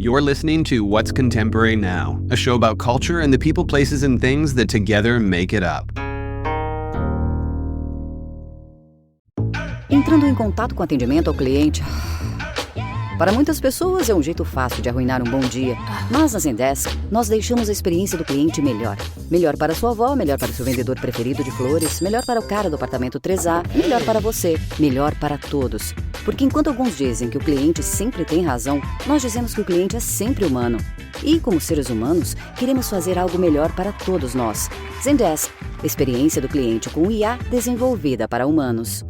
You're listening to What's Contemporary Now, a show about culture and the people, places, and things that together make it up. Entrando em contato com atendimento ao cliente. Para muitas pessoas é um jeito fácil de arruinar um bom dia. Mas na Zendesk, nós deixamos a experiência do cliente melhor. Melhor para sua avó, melhor para o seu vendedor preferido de flores, melhor para o cara do apartamento 3A, melhor para você, melhor para todos. Porque enquanto alguns dizem que o cliente sempre tem razão, nós dizemos que o cliente é sempre humano. E como seres humanos, queremos fazer algo melhor para todos nós. Zendesk, experiência do cliente com IA desenvolvida para humanos.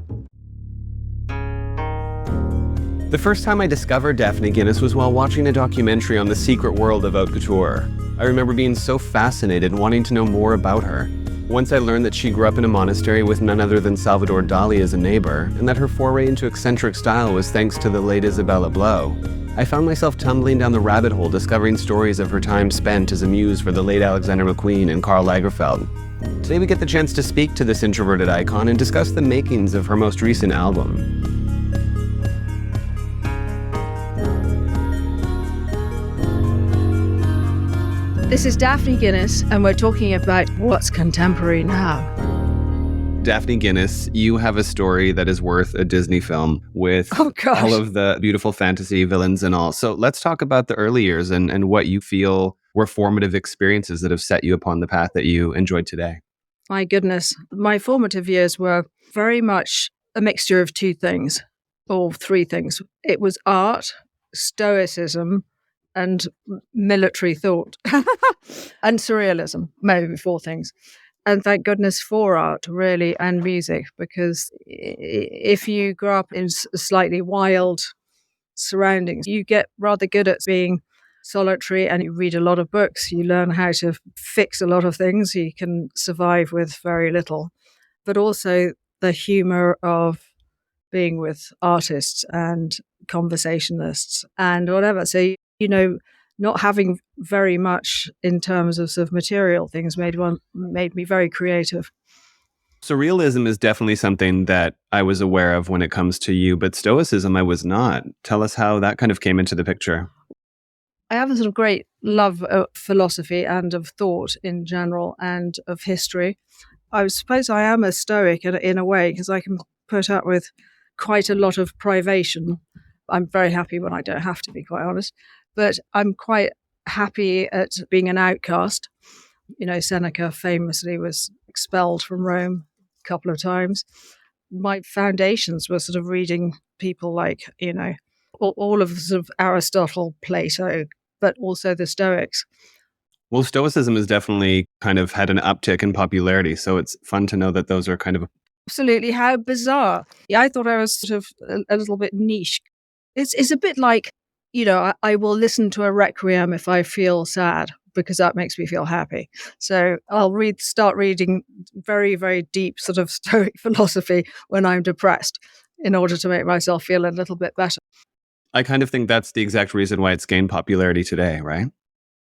The first time I discovered Daphne Guinness was while watching a documentary on the secret world of haute couture. I remember being so fascinated and wanting to know more about her. Once I learned that she grew up in a monastery with none other than Salvador Dali as a neighbor, and that her foray into eccentric style was thanks to the late Isabella Blow, I found myself tumbling down the rabbit hole discovering stories of her time spent as a muse for the late Alexander McQueen and Karl Lagerfeld. Today we get the chance to speak to this introverted icon and discuss the makings of her most recent album. This is Daphne Guinness, and we're talking about what's contemporary now. Daphne Guinness, you have a story that is worth a Disney film with all of the beautiful fantasy villains and all. So let's talk about the early years and what you feel were formative experiences that have set you upon the path that you enjoyed today. My goodness, my formative years were very much a mixture of two things, or three things. It was art, Stoicism, and military thought, and surrealism, maybe four things. And thank goodness for art, really, and music, because if you grow up in slightly wild surroundings, you get rather good at being solitary, and you read a lot of books, you learn how to fix a lot of things, you can survive with very little. But also the humor of being with artists and conversationalists and whatever. So not having very much in terms of sort of material things made me very creative. Surrealism is definitely something that I was aware of when it comes to you, but Stoicism I was not. Tell us how that kind of came into the picture. I have a sort of great love of philosophy and of thought in general and of history. I suppose I am a Stoic in a way because I can put up with quite a lot of privation. I'm very happy when I don't have to be, quite honest. But I'm quite happy at being an outcast. Seneca famously was expelled from Rome a couple of times. My foundations were sort of reading people like, all of sort of Aristotle, Plato, but also the Stoics. Well, Stoicism has definitely kind of had an uptick in popularity. So it's fun to know that those are kind of... Absolutely. How bizarre. Yeah, I thought I was sort of a little bit niche. It's a bit like, I will listen to a requiem if I feel sad because that makes me feel happy. So I'll start reading very, very deep sort of Stoic philosophy when I'm depressed in order to make myself feel a little bit better. I kind of think that's the exact reason why it's gained popularity today, right?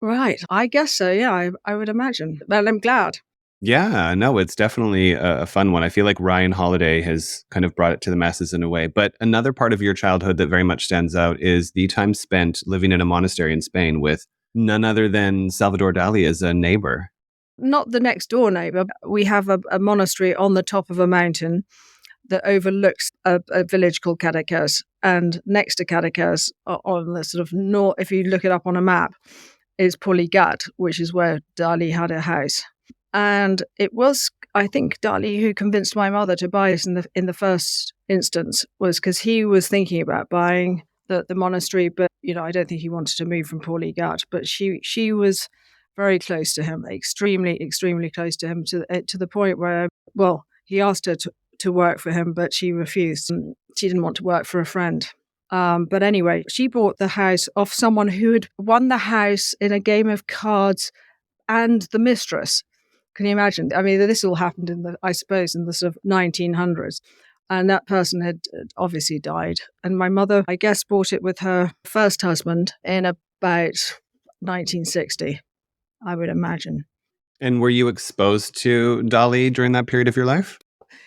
Right. I guess so. Yeah, I would imagine. Well, I'm glad. Yeah, no, it's definitely a fun one. I feel like Ryan Holiday has kind of brought it to the masses in a way. But another part of your childhood that very much stands out is the time spent living in a monastery in Spain with none other than Salvador Dali as a neighbor. Not the next door neighbor. We have a monastery on the top of a mountain that overlooks a village called Cadaqués. And next to Cadaqués, on the sort of north, if you look it up on a map, is Puligat, which is where Dali had a house. And it was, I think, Dali who convinced my mother to buy this in the first instance, was because he was thinking about buying the monastery, but I don't think he wanted to move from Puligat. But she was very close to him, extremely, extremely close to him, to the point where, he asked her to work for him, but she refused. She didn't want to work for a friend. But anyway, she bought the house off someone who had won the house in a game of cards and the mistress. Can you imagine? I mean, this all happened in the sort of 1900s. And that person had obviously died. And my mother, I guess, bought it with her first husband in about 1960, I would imagine. And were you exposed to Dali during that period of your life?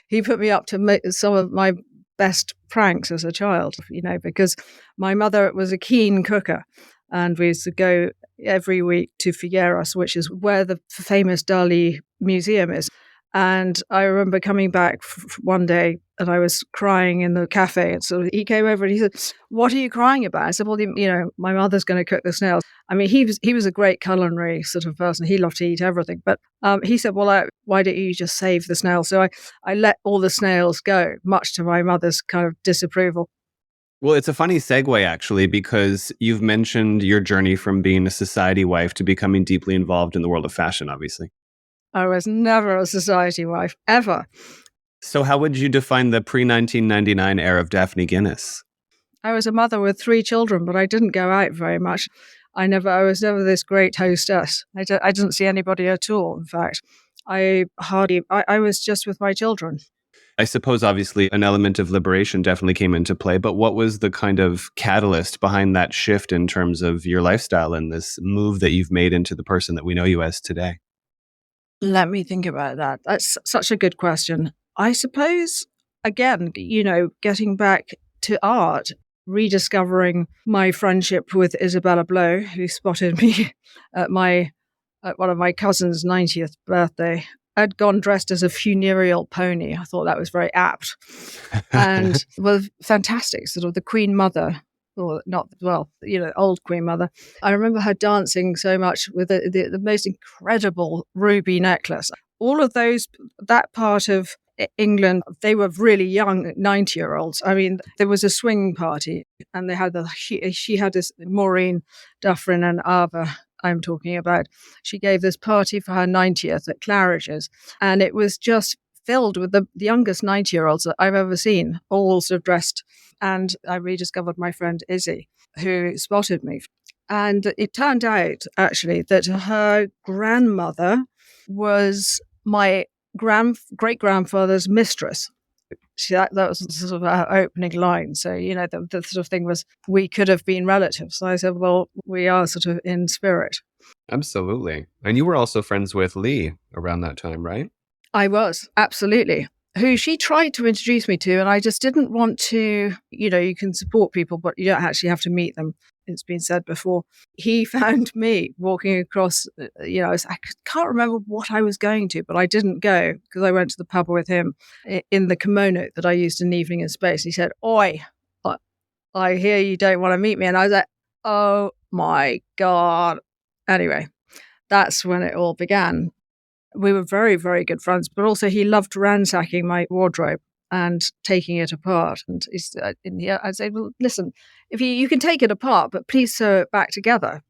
He put me up to some of my best pranks as a child, because my mother was a keen cooker. And we used to go every week to Heiress, which is where the famous Dali museum is. And I remember coming back one day and I was crying in the cafe. And so he came over and he said, "What are you crying about?" I said, "Well, my mother's going to cook the snails." I mean, he was a great culinary sort of person. He loved to eat everything. But he said, "Well, why don't you just save the snails?" So I let all the snails go, much to my mother's kind of disapproval. Well, it's a funny segue, actually, because you've mentioned your journey from being a society wife to becoming deeply involved in the world of fashion, obviously. I was never a society wife, ever. So how would you define the pre-1999 era of Daphne Guinness? I was a mother with 3 children, but I didn't go out very much. I was never this great hostess. I didn't see anybody at all, in fact. I was just with my children. I suppose, obviously, an element of liberation definitely came into play, but what was the kind of catalyst behind that shift in terms of your lifestyle and this move that you've made into the person that we know you as today? Let me think about that. That's such a good question. I suppose, again, getting back to art, rediscovering my friendship with Isabella Blow, who spotted me at one of my cousin's 90th birthday. I'd gone dressed as a funereal pony. I thought that was very apt. And, well, fantastic. Sort of the Queen Mother, or not, well, old Queen Mother. I remember her dancing so much with the most incredible ruby necklace. All of that part of England, they were really young 90-year-olds. I mean, there was a swing party and they had she had this Maureen Dufferin and Ava I'm talking about. She gave this party for her 90th at Claridge's, and it was just filled with the youngest 90-year-olds that I've ever seen, all sort of dressed. And I rediscovered my friend Izzy, who spotted me. And it turned out, actually, that her grandmother was my great-grandfather's mistress. That was sort of our opening line. So, the sort of thing was, we could have been relatives. So I said, well, we are sort of in spirit. Absolutely. And you were also friends with Lee around that time, right? I was, absolutely. Who she tried to introduce me to, and I just didn't want to, you can support people, but you don't actually have to meet them. It's been said before. He found me walking across, I can't remember what I was going to, but I didn't go because I went to the pub with him in the kimono that I used in Evening in Space. He said, "Oi, I hear you don't want to meet me." And I was like, oh my God. Anyway, that's when it all began. We were very, very good friends, but also he loved ransacking my wardrobe and taking it apart. And I'd say, well, listen, if you can take it apart, but please sew it back together.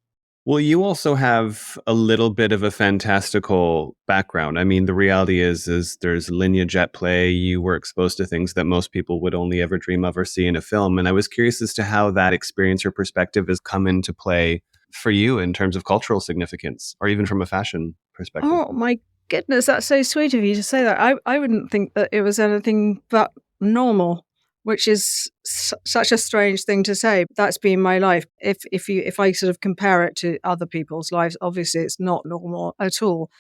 Well, you also have a little bit of a fantastical background. I mean, the reality is there's lineage at play. You were exposed to things that most people would only ever dream of or see in a film. And I was curious as to how that experience or perspective has come into play for you in terms of cultural significance, or even from a fashion perspective. Oh, my goodness, that's so sweet of you to say that. I wouldn't think that it was anything but normal, which is such a strange thing to say. That's been my life. If I sort of compare it to other people's lives, obviously it's not normal at all.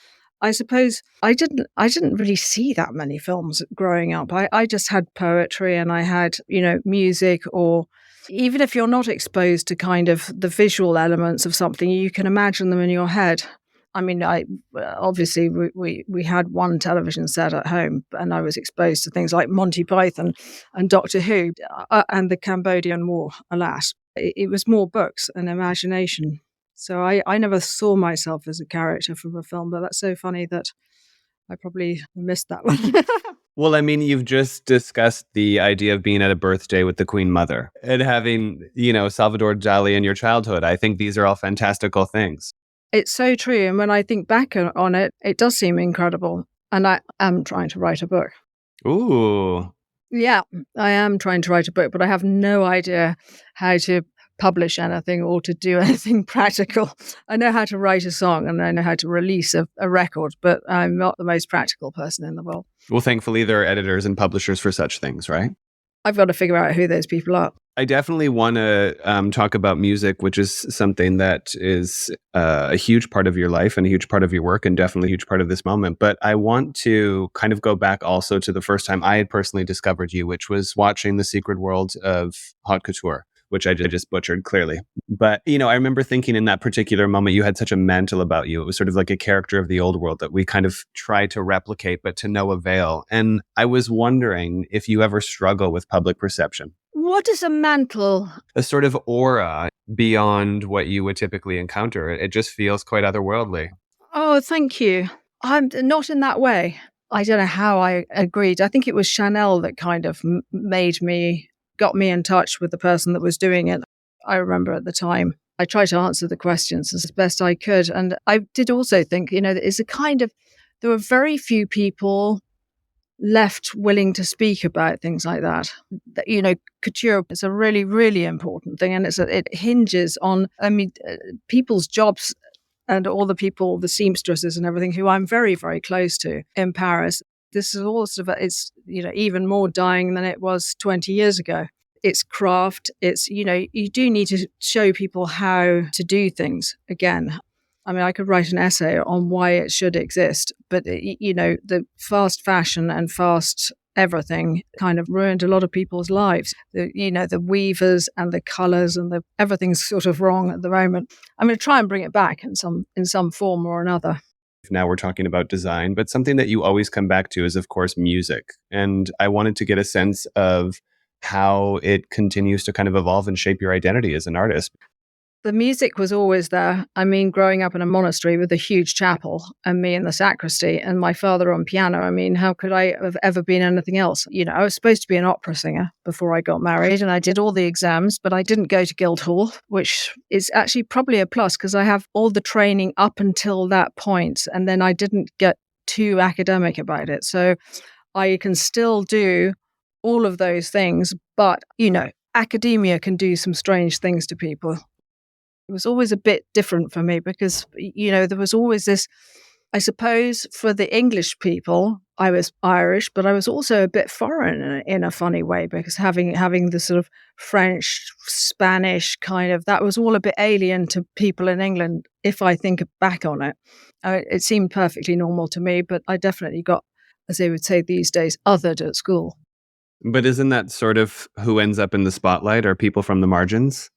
I suppose I didn't really see that many films growing up. I just had poetry and I had, music, or even if you're not exposed to kind of the visual elements of something, you can imagine them in your head. I mean, obviously we had one television set at home, and I was exposed to things like Monty Python and Doctor Who and the Cambodian War. Alas, it was more books and imagination. So I never saw myself as a character from a film, but that's so funny that I probably missed that one. Well, I mean, you've just discussed the idea of being at a birthday with the Queen Mother and having, Salvador Dali in your childhood. I think these are all fantastical things. It's so true. And when I think back on it, it does seem incredible. And I am trying to write a book. Ooh. Yeah, I am trying to write a book, but I have no idea how to publish anything or to do anything practical. I know how to write a song and I know how to release a record, but I'm not the most practical person in the world. Well, thankfully, there are editors and publishers for such things, right? I've got to figure out who those people are. I definitely want to talk about music, which is something that is a huge part of your life and a huge part of your work and definitely a huge part of this moment. But I want to kind of go back also to the first time I had personally discovered you, which was watching The Secret World of Haute Couture, which I just butchered clearly. But, I remember thinking in that particular moment, you had such a mantle about you. It was sort of like a character of the old world that we kind of try to replicate, but to no avail. And I was wondering if you ever struggle with public perception. What is a mantle? A sort of aura beyond what you would typically encounter. It just feels quite otherworldly. Oh, thank you. I'm not in that way. I don't know how I agreed. I think it was Chanel that kind of got me in touch with the person that was doing it. I remember at the time, I tried to answer the questions as best I could. And I did also think, there were very few people left willing to speak about things like that. Couture is a really, really important thing. And it hinges on, people's jobs and all the people, the seamstresses and everything, who I'm very, very close to in Paris. This is all sort of, it's, even more dying than it was 20 years ago. It's craft. It's, you do need to show people how to do things again. I mean, I could write an essay on why it should exist, but, the fast fashion and fast everything kind of ruined a lot of people's lives. The weavers and the colours and everything's sort of wrong at the moment. I'm going to try and bring it back in some form or another. Now we're talking about design, but something that you always come back to is, of course, music. And I wanted to get a sense of how it continues to kind of evolve and shape your identity as an artist. The music was always there. I mean, growing up in a monastery with a huge chapel and me in the sacristy and my father on piano, I mean, how could I have ever been anything else? I was supposed to be an opera singer before I got married, and I did all the exams, but I didn't go to Guildhall, which is actually probably a plus because I have all the training up until that point, and then I didn't get too academic about it. So I can still do all of those things, but, academia can do some strange things to people. It was always a bit different for me because, there was always this, I suppose for the English people, I was Irish, but I was also a bit foreign in a funny way because having the sort of French, Spanish kind of, that was all a bit alien to people in England. If I think back on it, it seemed perfectly normal to me, but I definitely got, as they would say these days, othered at school. But isn't that sort of who ends up in the spotlight are people from the margins?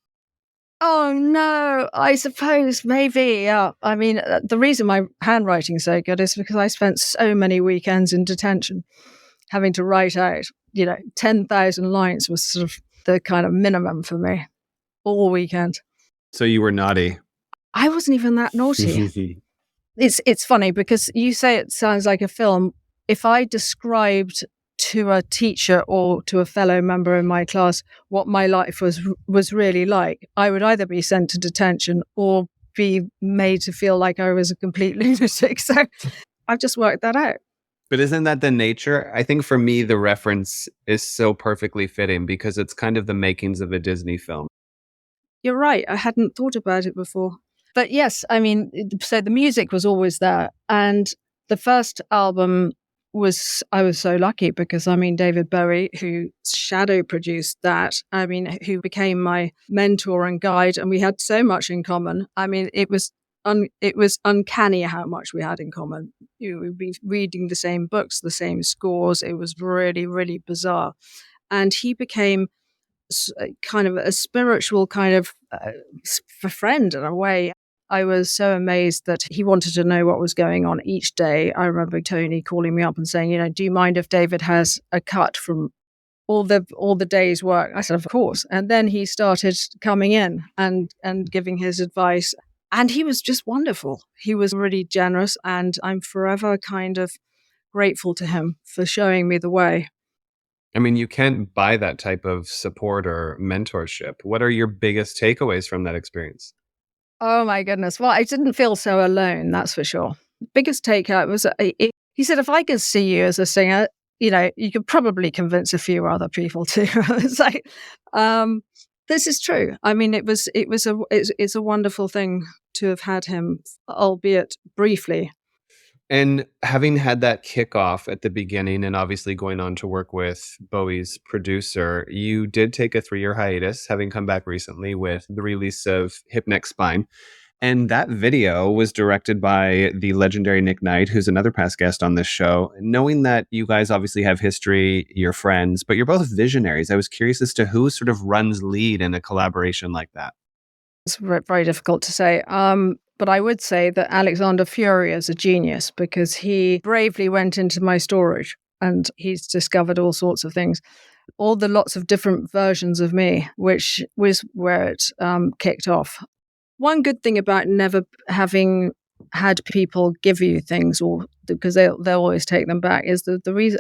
Oh, no, I suppose maybe. Yeah. I mean, the reason my handwriting's so good is because I spent so many weekends in detention having to write out, 10,000 lines was sort of the kind of minimum for me all weekend. So you were naughty. I wasn't even that naughty. It's funny because you say it sounds like a film. If I described to a teacher or to a fellow member in my class what my life was really like, I would either be sent to detention or be made to feel like I was a complete lunatic. So I've just worked that out. But isn't that the nature? I think for me, the reference is so perfectly fitting because it's kind of the makings of a Disney film. You're right. I hadn't thought about it before. But yes, I mean, so the music was always there. And the first album I was so lucky because, David Bowie, who shadow produced that, who became my mentor and guide, and we had so much in common. It was uncanny how much we had in common. We'd be reading the same books, the same scores. It was really, really bizarre. And he became kind of a spiritual kind of friend in a way. I was so amazed that he wanted to know what was going on each day. I remember Tony calling me up and saying, do you mind if David has a cut from all the day's work? I said, of course. And then he started coming in and giving his advice. And he was just wonderful. He was really generous. And I'm forever kind of grateful to him for showing me the way. You can't buy that type of support or mentorship. What are your biggest takeaways from that experience? Oh my goodness. Well, I didn't feel so alone, that's for sure. Biggest takeout was, he said, if I could see you as a singer, you could probably convince a few other people too. It's like, this is true. It's a wonderful thing to have had him, albeit briefly. And having had that kickoff at the beginning and obviously going on to work with Bowie's producer, you did take a 3-year hiatus, having come back recently with the release of Hip Neck Spine. And that video was directed by the legendary Nick Knight, who's another past guest on this show. Knowing that you guys obviously have history, you're friends, but you're both visionaries, I was curious as to who sort of runs lead in a collaboration like that. It's very difficult to say. But I would say that Alexander Fury is a genius because he bravely went into my storage and he's discovered all sorts of things, all the lots of different versions of me, which was where it kicked off. One good thing about never having had people give you things, or because they'll always take them back, is the reason,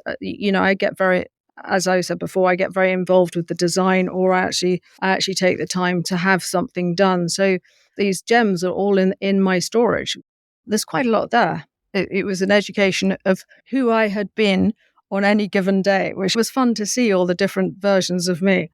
I get very, as I said before, I get very involved with the design, or I actually take the time to have something done. So these gems are all in my storage. There's quite a lot there. It was an education of who I had been on any given day, which was fun to see all the different versions of me.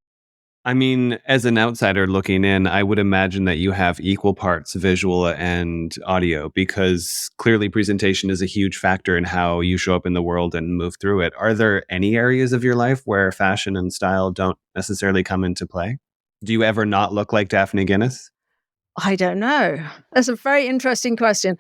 I mean, as an outsider looking in, I would imagine that you have equal parts visual and audio, because clearly presentation is a huge factor in how you show up in the world and move through it. Are there any areas of your life where fashion and style don't necessarily come into play? Do you ever not look like Daphne Guinness? I don't know. That's a very interesting question.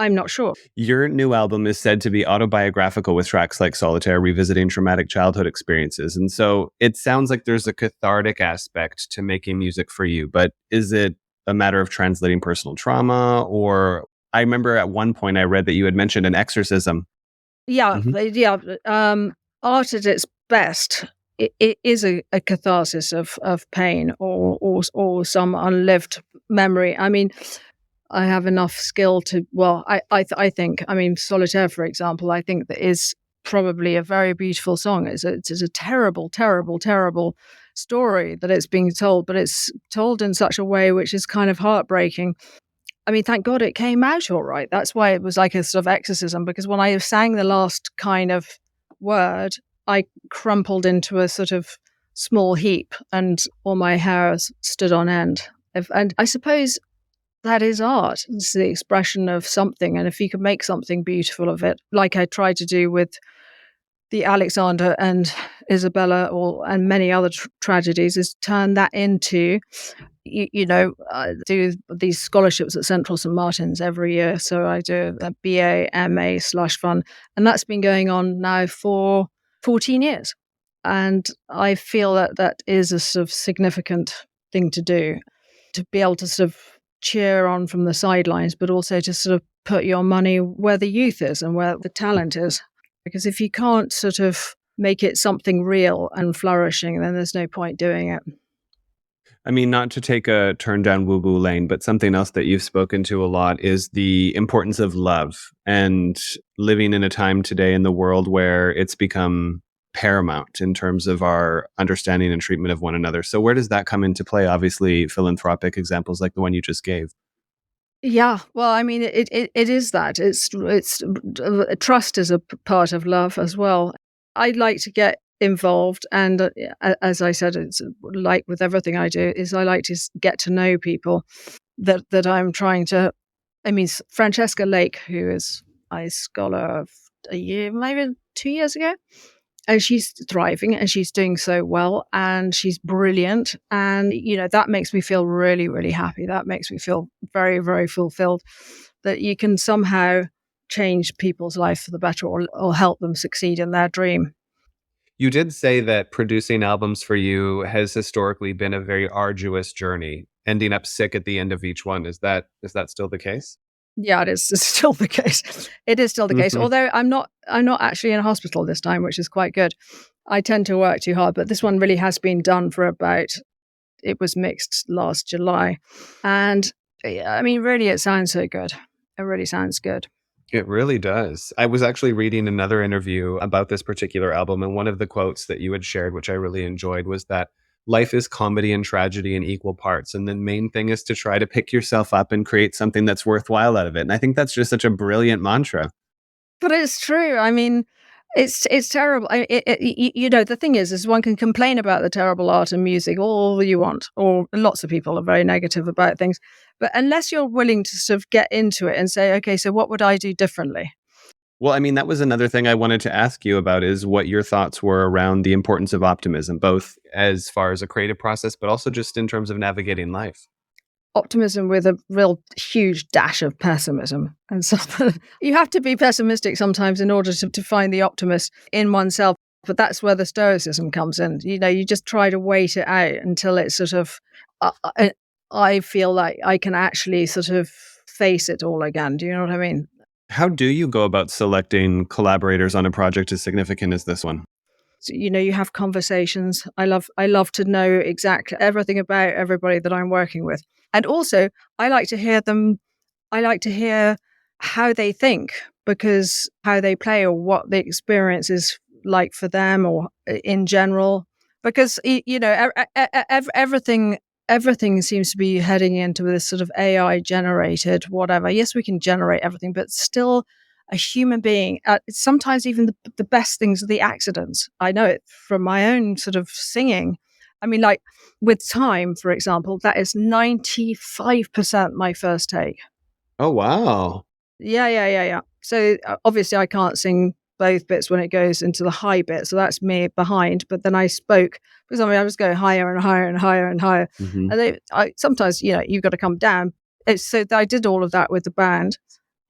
I'm not sure. Your new album is said to be autobiographical, with tracks like Solitaire revisiting traumatic childhood experiences. And so it sounds like there's a cathartic aspect to making music for you, but is it a matter of translating personal trauma? Or I remember at one point I read that you had mentioned an exorcism. Yeah, yeah. Art at its best, it is a catharsis of pain or some unlived memory. I mean, I have enough skill to, I think, Solitaire, for example, I think that is probably a very beautiful song. It's a terrible, terrible, terrible story that it's being told, but it's told in such a way which is kind of heartbreaking. I mean, thank God it came out all right. That's why it was like a sort of exorcism, because when I sang the last kind of word, I crumpled into a sort of small heap and all my hairs stood on end. And I suppose that is art. It's the expression of something. And if you could make something beautiful of it, like I tried to do with the Alexander and Isabella and many other tragedies, is turn that into, do these scholarships at Central St. Martin's every year. So I do a BA, MA/Fun. And that's been going on now for 14 years. And I feel that is a sort of significant thing to do, to be able to sort of cheer on from the sidelines, but also to sort of put your money where the youth is and where the talent is. Because if you can't sort of make it something real and flourishing, then there's no point doing it. I mean, not to take a turn down woo-woo lane, but something else that you've spoken to a lot is the importance of love, and living in a time today in the world where it's become paramount in terms of our understanding and treatment of one another. So where does that come into play? Obviously, philanthropic examples like the one you just gave. Yeah, well, I mean, it is that. It's trust is a part of love as well. I like to get involved, and as I said, it's like with everything I do, is I like to get to know people that I'm trying to. I mean, Francesca Lake, who is a scholar of a year, maybe 2 years ago, and she's thriving and she's doing so well and she's brilliant. And, that makes me feel really, really happy. That makes me feel very, very fulfilled that you can somehow change people's life for the better, or help them succeed in their dream. You did say that producing albums for you has historically been a very arduous journey, ending up sick at the end of each one. Is that still the case? Yeah, it is. It's still the case. It is still the case. Although I'm not actually in hospital this time, which is quite good. I tend to work too hard, but this one really has been done for it was mixed last July. And I mean, really, it sounds so good. It really sounds good. It really does. I was actually reading another interview about this particular album, and one of the quotes that you had shared, which I really enjoyed, was that life is comedy and tragedy in equal parts. And the main thing is to try to pick yourself up and create something that's worthwhile out of it. And I think that's just such a brilliant mantra. But it's true. I mean, it's terrible. The thing is one can complain about the terrible art and music all you want, or lots of people are very negative about things. But unless you're willing to sort of get into it and say, okay, so what would I do differently? Well, I mean, that was another thing I wanted to ask you about, is what your thoughts were around the importance of optimism, both as far as a creative process, but also just in terms of navigating life. optimism with a real huge dash of pessimism. And so you have to be pessimistic sometimes in order to find the optimist in oneself. But that's where the Stoicism comes in. You just try to wait it out until it's sort of, I feel like I can actually sort of face it all again. Do you know what I mean? How do you go about selecting collaborators on a project as significant as this one? So, you have conversations. I love to know exactly everything about everybody that I'm working with. And also, I like to hear them. I like to hear how they think, because how they play or what the experience is like for them or in general. Because, everything seems to be heading into this sort of AI generated whatever. Yes, we can generate everything, but still a human being, sometimes even the best things are the accidents. I know it from my own sort of singing. I mean, like with Time, for example, that is 95% my first take. Oh, wow. Yeah. So obviously I can't sing both bits when it goes into the high bit. So that's me behind. But then I spoke, because I was going higher and higher and higher and higher. Mm-hmm. And sometimes, you've got to come down. So I did all of that with the band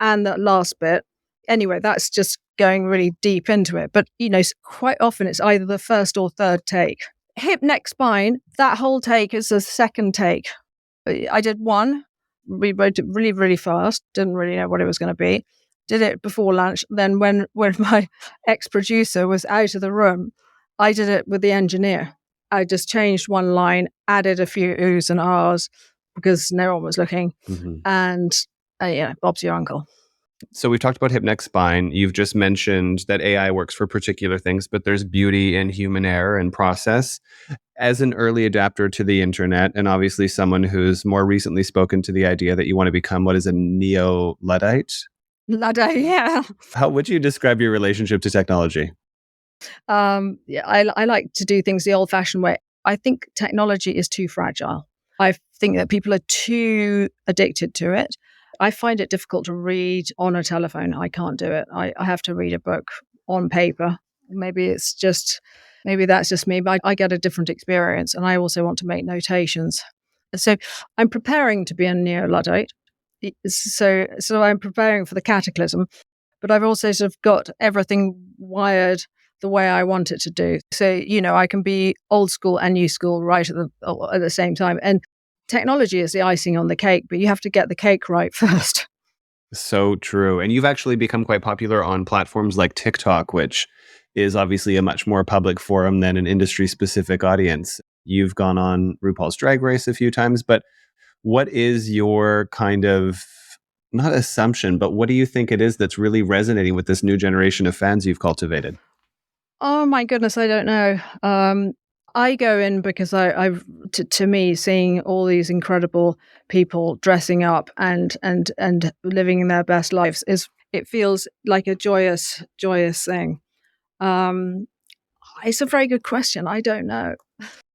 and that last bit. Anyway, that's just going really deep into it. But, quite often it's either the first or third take. Hip, neck, spine, that whole take is the second take. I did one. We wrote it really, really fast. Didn't really know what it was going to be. Did it before lunch. Then when my ex-producer was out of the room, I did it with the engineer. I just changed one line, added a few oohs and ahs because no one was looking. Mm-hmm. And, Bob's your uncle. So we've talked about hip, neck, spine. You've just mentioned that AI works for particular things, but there's beauty in human error and process. As an early adapter to the internet, and obviously someone who's more recently spoken to the idea that you want to become what is a neo-Luddite? Luddite, yeah. How would you describe your relationship to technology? I like to do things the old-fashioned way. I think technology is too fragile. I think that people are too addicted to it. I find it difficult to read on a telephone. I can't do it. I have to read a book on paper. Maybe that's just me, but I get a different experience, and I also want to make notations. So I'm preparing to be a neo-Luddite. So I'm preparing for the cataclysm, but I've also sort of got everything wired the way I want it to do. So, I can be old school and new school right at the same time. And technology is the icing on the cake, but you have to get the cake right first. So true. And you've actually become quite popular on platforms like TikTok, which is obviously a much more public forum than an industry-specific audience. You've gone on RuPaul's Drag Race a few times, but what is your kind of, not assumption, but what do you think it is that's really resonating with this new generation of fans you've cultivated? Oh my goodness, I don't know. I go in because to me, seeing all these incredible people dressing up and living in their best lives it feels like a joyous thing. It's a very good question. I don't know.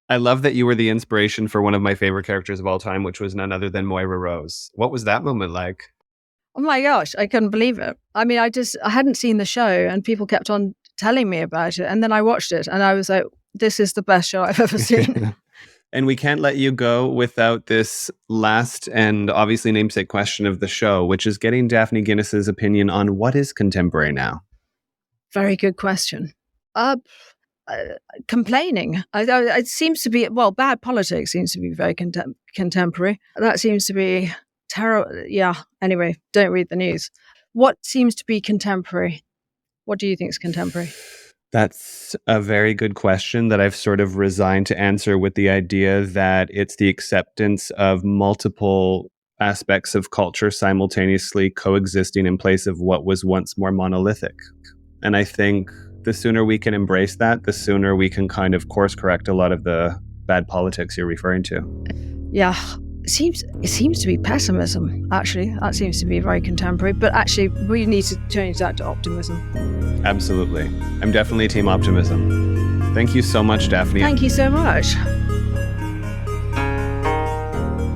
I love that you were the inspiration for one of my favorite characters of all time, which was none other than Moira Rose. What was that moment like? Oh my gosh, I couldn't believe it. I mean, I hadn't seen the show and people kept on telling me about it. And then I watched it and I was like, this is the best show I've ever seen. And we can't let you go without this last and obviously namesake question of the show, which is getting Daphne Guinness's opinion on what is contemporary now. Very good question. Complaining. It seems to be, bad politics seems to be very contemporary. That seems to be terrible. Yeah. Anyway, don't read the news. What seems to be contemporary? What do you think is contemporary? That's a very good question that I've sort of resigned to answer with the idea that it's the acceptance of multiple aspects of culture simultaneously coexisting in place of what was once more monolithic. And I think the sooner we can embrace that, the sooner we can kind of course correct a lot of the bad politics you're referring to. Yeah. It seems to be pessimism, actually. That seems to be very contemporary. But actually, we need to change that to optimism. Absolutely. I'm definitely team optimism. Thank you so much, Daphne. Thank you so much.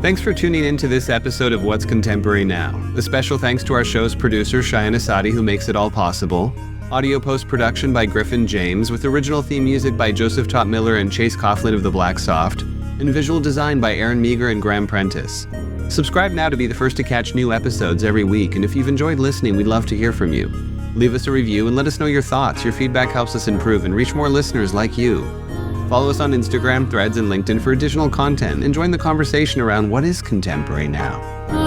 Thanks for tuning in to this episode of What's Contemporary Now. A special thanks to our show's producer, Cheyenne Asadi, who makes it all possible. Audio post-production by Griffin James, with original theme music by JosephTott-Miller and Chase Coughlin of The Black Soft, and visual design by Aaron Meager and Graham Prentice. Subscribe now to be the first to catch new episodes every week, and if you've enjoyed listening, we'd love to hear from you. Leave us a review and let us know your thoughts. Your feedback helps us improve and reach more listeners like you. Follow us on Instagram, Threads, and LinkedIn for additional content, and join the conversation around what is contemporary now.